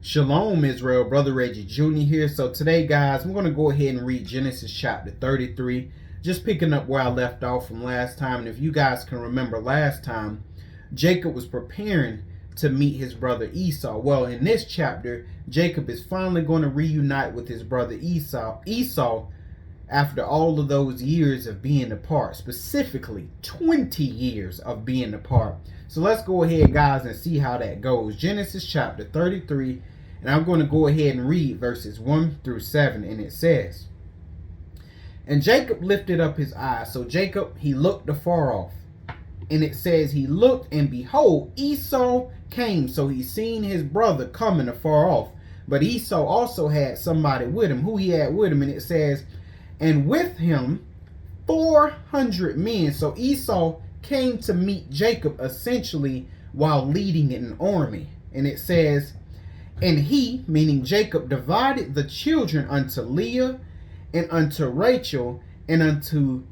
Shalom, Israel. Brother Reggie Jr. here. So today, guys, I'm going to go ahead and read Genesis chapter 33, just picking up where I left off from last time. And if you guys can remember last time, Jacob was preparing to meet his brother Esau. Well, in this chapter, Jacob is finally going to reunite with his brother Esau after all of those years of being apart, specifically 20 years of being apart. So let's go ahead, guys, and see how that goes. Genesis chapter 33, and I'm going to go ahead and read verses 1 through 7, and it says, "And Jacob lifted up his eyes." So Jacob, he looked afar off. And it says, he looked, and behold, Esau came. So he seen his brother coming afar off. But Esau also had somebody with him. Who he had with him? And it says, and with him 400 men. So Esau came to meet Jacob essentially while leading an army. And it says, and he, meaning Jacob, divided the children unto Leah and unto Rachel and unto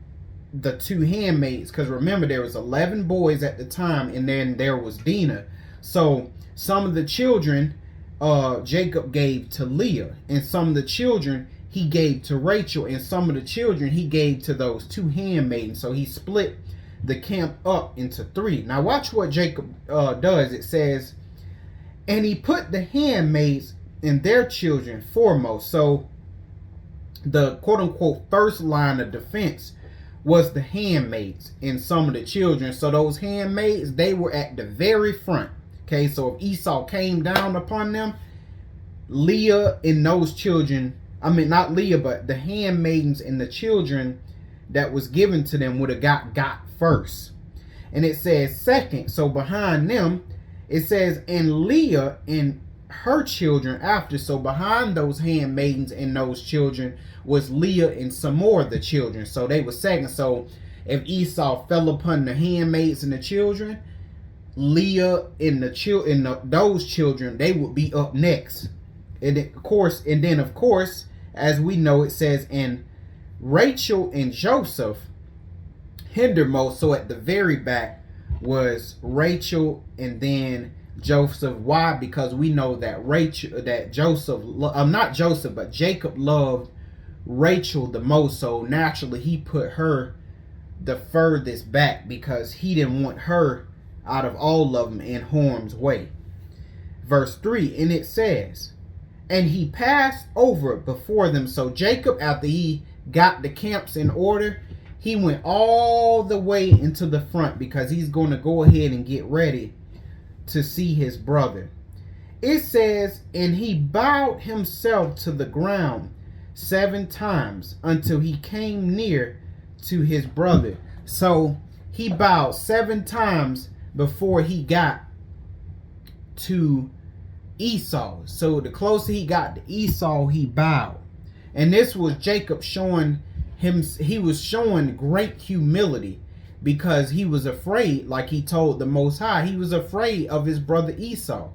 the two handmaids. Because remember, there was 11 boys at the time, and then there was Dinah. So some of the children Jacob gave to Leah, and some of the children he gave to Rachel, and some of the children he gave to those two handmaidens. So he split the camp up into three. Now watch what Jacob does. It says, and he put the handmaids and their children foremost. So the quote-unquote first line of defense was the handmaids and some of the children. So those handmaids, they were at the very front. Okay, so if Esau came down upon them, Leah and those children, I mean not Leah, but the handmaidens and the children that was given to them would have got first. And it says second, so behind them, it says, and Leah and her children after. So behind those handmaidens and those children was Leah and some more of the children. So they were second. So if Esau fell upon the handmaids and the children, Leah and those children, they would be up next. And then of course, as we know, it says, and Rachel and Joseph hindermost. So at the very back was Rachel and then Joseph. Why? Because we know that Jacob loved Rachel the most. So naturally he put her the furthest back because he didn't want her out of all of them in harm's way. Verse 3, and it says, and he passed over before them. So Jacob, after he got the camps in order, he went all the way into the front because he's going to go ahead and get ready to see his brother. It says, and he bowed himself to the ground 7 times until he came near to his brother. So he bowed 7 times before he got to Esau. So the closer he got to Esau, he bowed. And this was Jacob showing him, he was showing great humility because he was afraid, like he told the Most High, he was afraid of his brother Esau.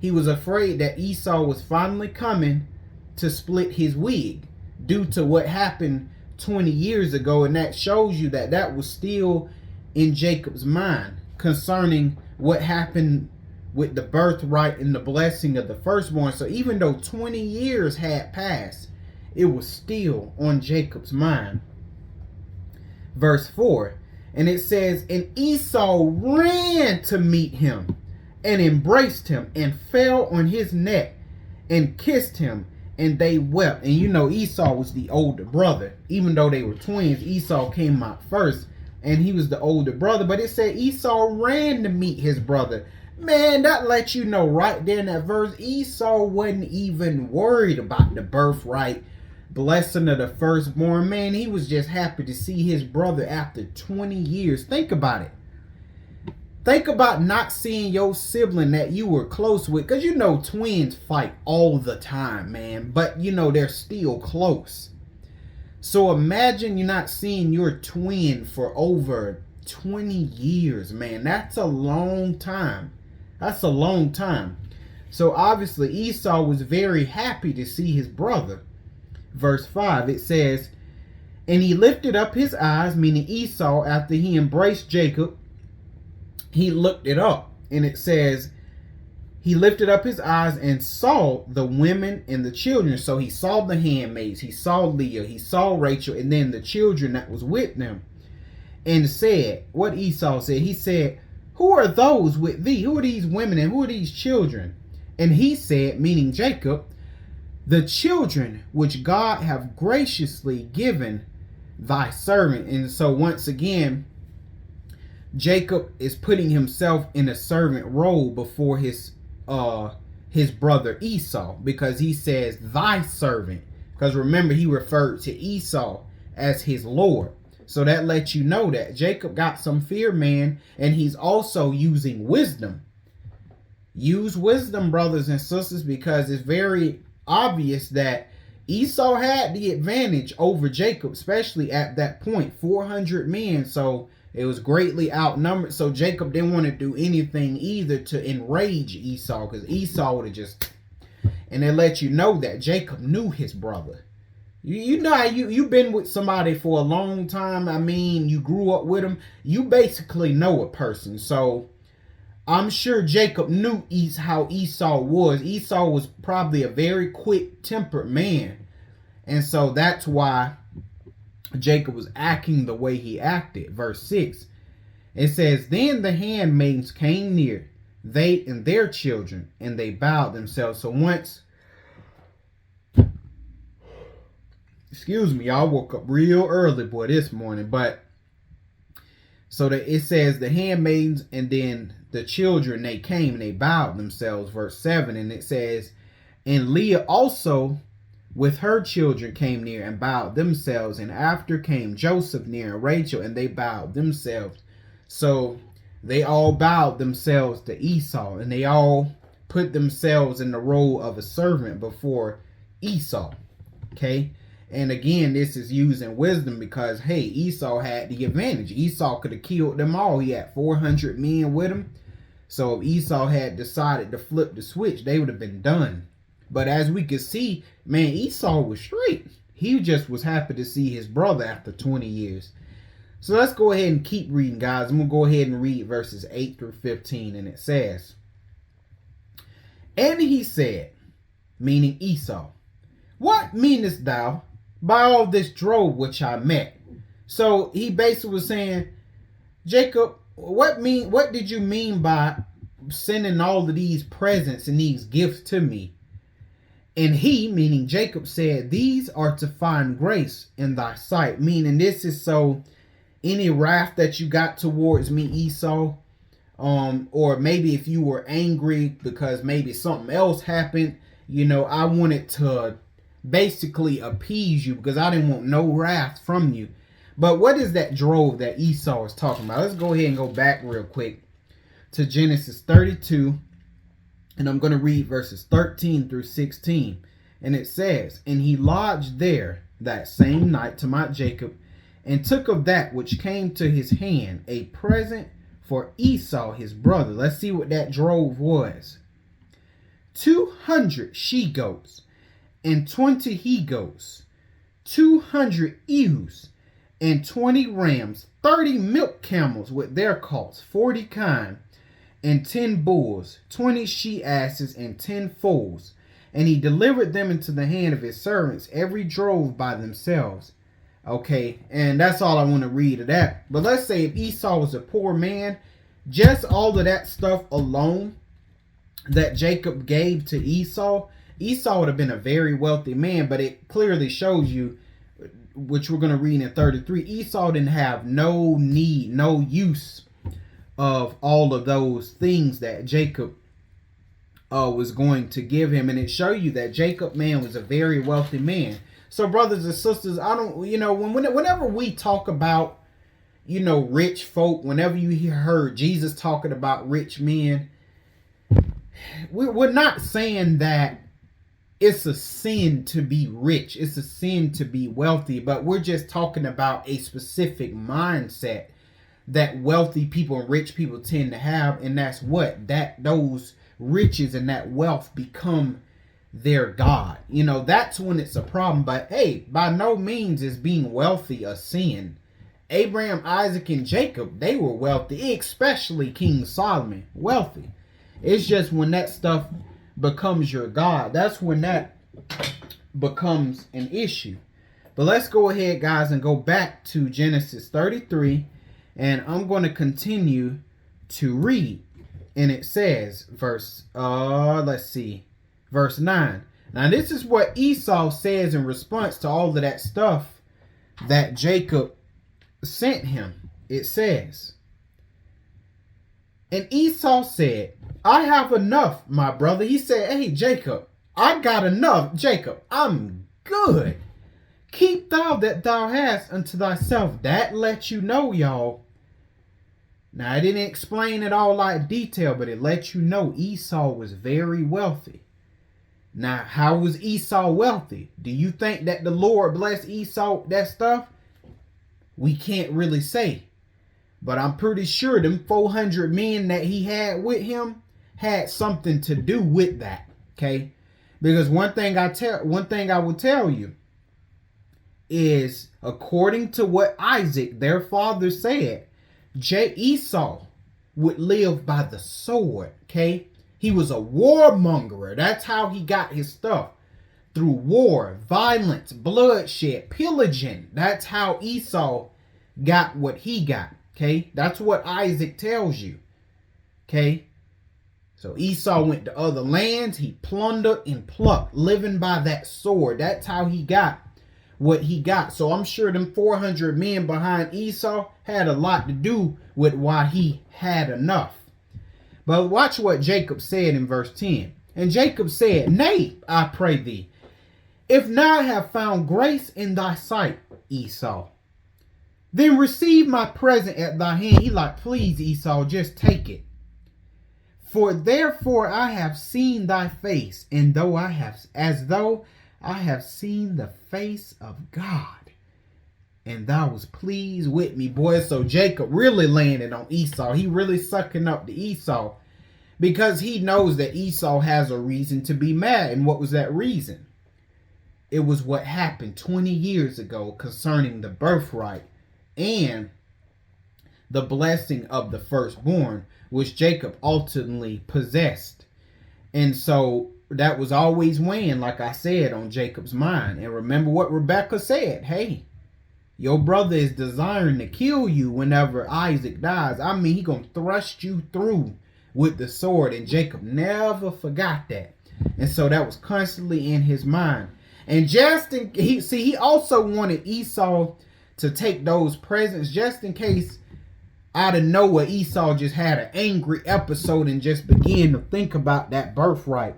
He was afraid that Esau was finally coming to split his wig due to what happened 20 years ago. And that shows you that that was still in Jacob's mind concerning what happened with the birthright and the blessing of the firstborn. So even though 20 years had passed, it was still on Jacob's mind. Verse 4, and it says, and Esau ran to meet him and embraced him and fell on his neck and kissed him, and they wept. And you know, Esau was the older brother. Even though they were twins, Esau came out first and he was the older brother. But it said Esau ran to meet his brother. Man, that lets you know right there in that verse, Esau wasn't even worried about the birthright blessing of the firstborn. Man, he was just happy to see his brother after 20 years. Think about it. Think about not seeing your sibling that you were close with. Because you know twins fight all the time, man. But you know they're still close. So imagine you're not seeing your twin for over 20 years, man. That's a long time. That's a long time. So obviously Esau was very happy to see his brother. Verse 5, it says, and he lifted up his eyes, meaning Esau, after he embraced Jacob, he looked it up. And it says, he lifted up his eyes and saw the women and the children. So he saw the handmaids, he saw Leah, he saw Rachel, and then the children that was with them. And said, what Esau said, he said, who are those with thee? Who are these women and who are these children? And he said, meaning Jacob, the children which God have graciously given thy servant. And so once again, Jacob is putting himself in a servant role before his brother Esau, because he says thy servant, because remember, he referred to Esau as his Lord. So that lets you know that Jacob got some fear, man, and he's also using wisdom. Use wisdom, brothers and sisters, because it's very obvious that Esau had the advantage over Jacob, especially at that point, 400 men. So it was greatly outnumbered. So Jacob didn't want to do anything either to enrage Esau, because Esau would have just... And it let you know that Jacob knew his brother. You know, you've been with somebody for a long time. I mean, you grew up with them. You basically know a person. So I'm sure Jacob knew how Esau was. Esau was probably a very quick-tempered man. And so that's why Jacob was acting the way he acted. Verse 6. It says, then the handmaidens came near, they and their children, and they bowed themselves. So once... Excuse me, y'all woke up real early, boy, this morning. But so that it says the handmaidens and then the children, they came and they bowed themselves. Verse 7, and it says, and Leah also with her children came near and bowed themselves. And after came Joseph near and Rachel, and they bowed themselves. So they all bowed themselves to Esau, and they all put themselves in the role of a servant before Esau. Okay. And again, this is using wisdom because, hey, Esau had the advantage. Esau could have killed them all. He had 400 men with him. So if Esau had decided to flip the switch, they would have been done. But as we could see, man, Esau was straight. He just was happy to see his brother after 20 years. So let's go ahead and keep reading, guys. I'm going to go ahead and read verses 8 through 15. And it says, and he said, meaning Esau, what meanest thou by all this drove which I met? So he basically was saying, Jacob, what did you mean by sending all of these presents and these gifts to me? And he, meaning Jacob, said, these are to find grace in thy sight. Meaning this is so any wrath that you got towards me, Esau, or maybe if you were angry because maybe something else happened, you know, I wanted to basically appease you because I didn't want no wrath from you. But what is that drove that Esau is talking about? Let's go ahead and go back real quick to Genesis 32, and I'm going to read verses 13 through 16. And it says, and he lodged there that same night to my Jacob, and took of that which came to his hand a present for Esau his brother. Let's see what that drove was. 200 she-goats, and 20 he-goats, 200 ewes, and 20 rams, 30 milk camels with their colts, 40 kine, and 10 bulls, 20 she-asses, and 10 foals. And he delivered them into the hand of his servants, every drove by themselves. Okay, and that's all I want to read of that. But let's say if Esau was a poor man, just all of that stuff alone that Jacob gave to Esau, Esau would have been a very wealthy man. But it clearly shows you, which we're going to read in 33, Esau didn't have no need, no use of all of those things that Jacob was going to give him. And it shows you that Jacob, man, was a very wealthy man. So brothers and sisters, I don't, you know, whenever we talk about, you know, rich folk, whenever you heard Jesus talking about rich men, we're not saying that it's a sin to be rich. It's a sin to be wealthy. But we're just talking about a specific mindset that wealthy people and rich people tend to have. And that's what? That those riches and that wealth become their God. You know, that's when it's a problem. But hey, by no means is being wealthy a sin. Abraham, Isaac, and Jacob, they were wealthy, especially King Solomon, wealthy. It's just when that stuff becomes your God, that's when that becomes an issue. But let's go ahead, guys, and go back to Genesis 33, and I'm going to continue to read. And it says, verse 9. Now, this is what Esau says in response to all of that stuff that Jacob sent him. It says, and Esau said, I have enough, my brother. He said, hey, Jacob, I got enough. Jacob, I'm good. Keep thou that thou hast unto thyself. That lets you know, y'all. Now, I didn't explain it all like detail, but it lets you know Esau was very wealthy. Now, how was Esau wealthy? Do you think that the Lord blessed Esau that stuff? We can't really say. But I'm pretty sure them 400 men that he had with him had something to do with that. Okay? Because one thing I will tell you is, according to what Isaac, their father, said, Esau would live by the sword. Okay? He was a warmonger. That's how he got his stuff. Through war, violence, bloodshed, pillaging. That's how Esau got what he got. Okay? That's what Isaac tells you. Okay? So Esau went to other lands. He plundered and plucked, living by that sword. That's how he got what he got. So I'm sure them 400 men behind Esau had a lot to do with why he had enough. But watch what Jacob said in verse 10. And Jacob said, nay, I pray thee, if now I have found grace in thy sight, Esau, then receive my present at thy hand. He like, please, Esau, just take it. For therefore I have seen thy face, and as though I have seen the face of God, and thou was pleased with me, boy. So Jacob really landed on Esau. He really sucking up to Esau because he knows that Esau has a reason to be mad. And what was that reason? It was what happened 20 years ago concerning the birthright and the blessing of the firstborn, which Jacob ultimately possessed. And so that was always weighing, like I said, on Jacob's mind. And remember what Rebekah said. Hey, your brother is desiring to kill you whenever Isaac dies. I mean, he gonna thrust you through with the sword. And Jacob never forgot that. And so that was constantly in his mind. And he also wanted Esau to take those presents just in case out of nowhere Esau just had an angry episode and just began to think about that birthright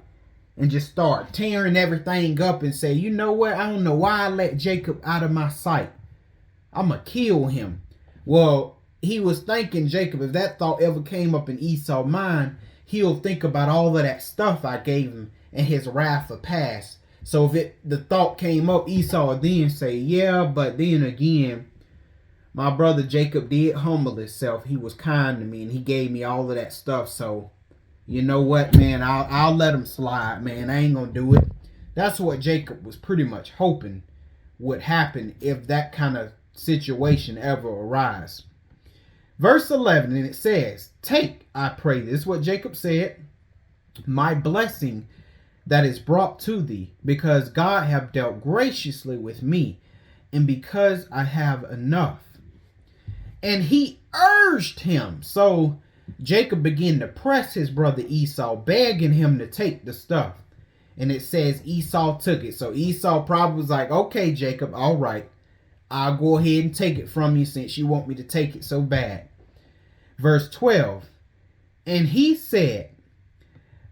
and just start tearing everything up and say, you know what, I don't know why I let Jacob out of my sight. I'm going to kill him. Well, he was thinking, Jacob, if that thought ever came up in Esau's mind, he'll think about all of that stuff I gave him and his wrath will pass. So if the thought came up, Esau would then say, yeah, but then again, my brother Jacob did humble himself. He was kind to me and he gave me all of that stuff. So, you know what, man, I'll let him slide, man. I ain't going to do it. That's what Jacob was pretty much hoping would happen if that kind of situation ever arise. Verse 11, and it says, take, I pray, this is what Jacob said, my blessing that is brought to thee, because God have dealt graciously with me, and because I have enough. And he urged him. So Jacob began to press his brother Esau, begging him to take the stuff. And it says Esau took it. So Esau probably was like, okay, Jacob, all right, I'll go ahead and take it from you since you want me to take it so bad. Verse 12, and he said,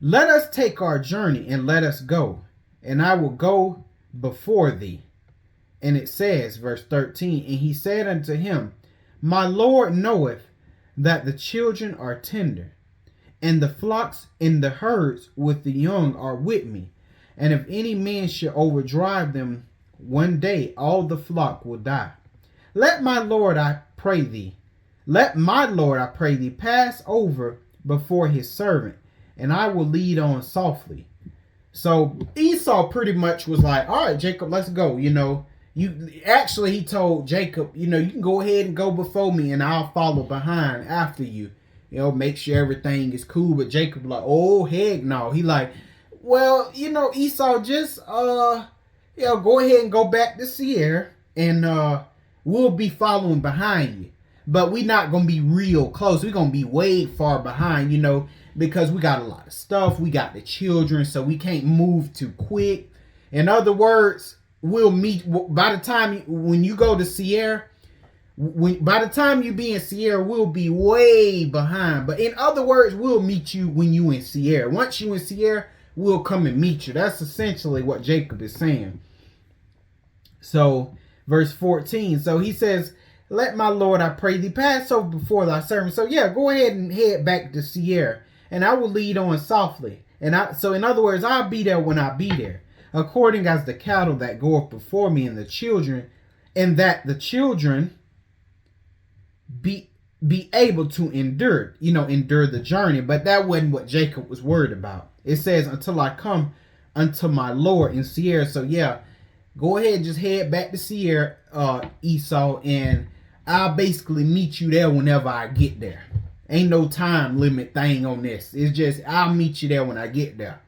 let us take our journey and let us go, and I will go before thee. And it says, verse 13, and he said unto him, my Lord knoweth that the children are tender, and the flocks and the herds with the young are with me. And if any man should overdrive them one day, all the flock will die. Let my Lord, I pray thee, pass over before his servant, and I will lead on softly. So Esau pretty much was like, all right, Jacob, let's go. He told Jacob, you can go ahead and go before me and I'll follow behind after you. make sure everything is cool. But Jacob like, oh heck no. He like, well, Esau, just go ahead and go back to Seir, and we'll be following behind you. But we're not gonna be real close. We're gonna be way far behind, because we got a lot of stuff. We got the children, so we can't move too quick. In other words, we'll meet by the time when you go to Seir. By the time you be in Seir, we'll be way behind. But in other words, we'll meet you when you in Seir. Once you in Seir, we'll come and meet you. That's essentially what Jacob is saying. So, verse 14. So he says, let my Lord, I pray thee, pass over before thy servant. So yeah, go ahead and head back to Seir, and I will lead on softly. So in other words, I'll be there when I be there, according as the cattle that goeth before me, and the children, and that the children be able to endure the journey. But that wasn't what Jacob was worried about. It says, until I come unto my Lord in Seir. So yeah, go ahead and just head back to Seir, Esau, and I'll basically meet you there whenever I get there. Ain't no time limit thing on this. It's just, I'll meet you there when I get there.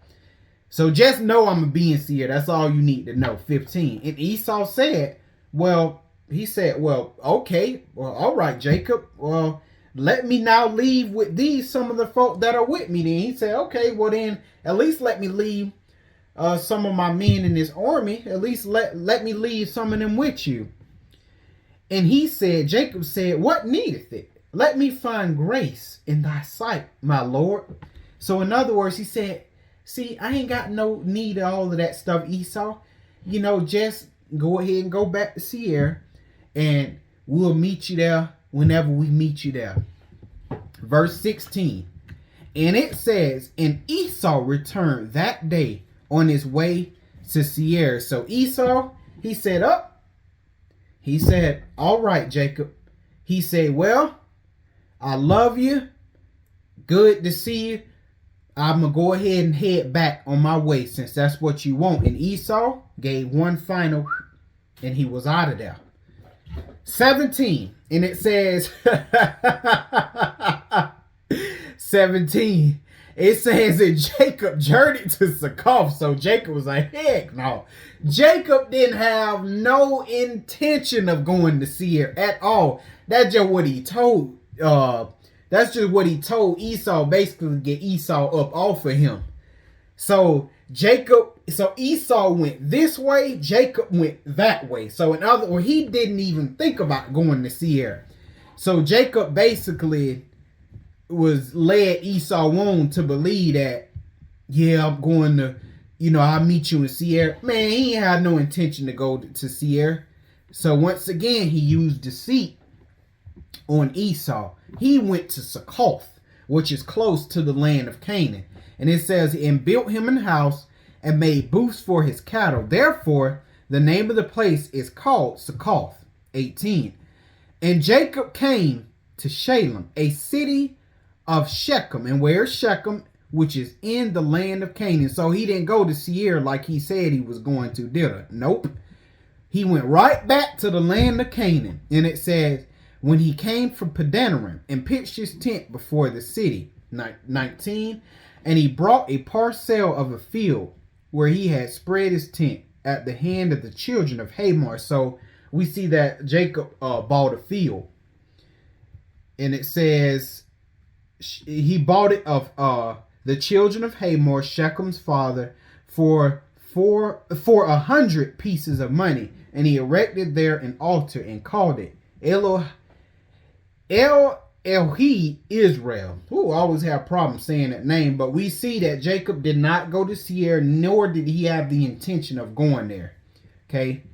So just know I'm going to be in Seir. That's all you need to know. 15. And Esau said, okay, well, all right, Jacob. Well, let me now leave with these some of the folk that are with me. Then he said, okay, well then, at least let me leave some of my men in this army. At least let me leave some of them with you. And Jacob said, what needeth it? Let me find grace in thy sight, my Lord. So in other words, he said, see, I ain't got no need of all of that stuff, Esau. Just go ahead and go back to Seir, and we'll meet you there whenever we meet you there. Verse 16. And it says, and Esau returned that day on his way to Seir. So Esau, he said, all right, Jacob. He said, well, I love you. Good to see you. I'm going to go ahead and head back on my way, since that's what you want. And Esau gave one final, and he was out of there. 17. And it says, 17. It says that Jacob journeyed to Succoth. So Jacob was like, heck no. Jacob didn't have no intention of going to Seir at all. That's just what he told. That's just what he told Esau, basically to get Esau up off of him. So Esau went this way, Jacob went that way. So in other words, he didn't even think about going to Seir. So Jacob basically was led Esau on to believe that, yeah, I'm going to, I'll meet you in Seir. Man, he had no intention to go to Seir. So once again, he used deceit on Esau. He went to Succoth, which is close to the land of Canaan. And it says, and built him an house and made booths for his cattle. Therefore, the name of the place is called Succoth. 18. And Jacob came to Shalem, a city of Shechem. And where's Shechem? Which is in the land of Canaan. So he didn't go to Seir like he said he was going to, did he? Nope. He went right back to the land of Canaan. And it says, when he came from Padanaram and pitched his tent before the city. 19. And he brought a parcel of a field where he had spread his tent at the hand of the children of Hamor. So we see that Jacob bought a field. And it says he bought it of the children of Hamor, Shechem's father, for 100 pieces of money. And he erected there an altar and called it Elohi Israel. Who always have problems saying that name. But we see that Jacob did not go to Seir, nor did he have the intention of going there. Okay.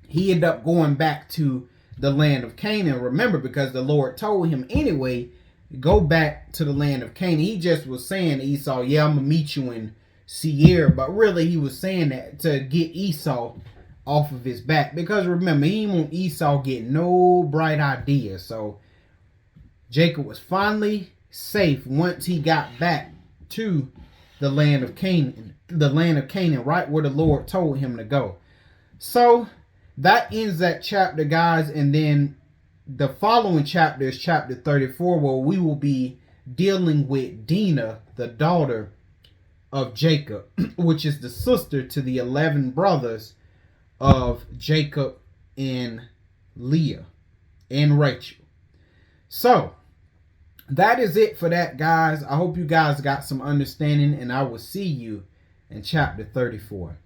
He ended up going back to the land of Canaan. Remember, because the Lord told him anyway, go back to the land of Canaan. He just was saying to Esau, yeah, I'm going to meet you in Seir. But really he was saying that to get Esau off of his back. Because remember, he didn't want Esau getting no bright ideas. So Jacob was finally safe once he got back to the land of Canaan, right where the Lord told him to go. So that ends that chapter, guys. And then the following chapter is chapter 34, where we will be dealing with Dinah, the daughter of Jacob, which is the sister to the 11 brothers of Jacob and Leah and Rachel. So that is it for that, guys. I hope you guys got some understanding, and I will see you in chapter 34.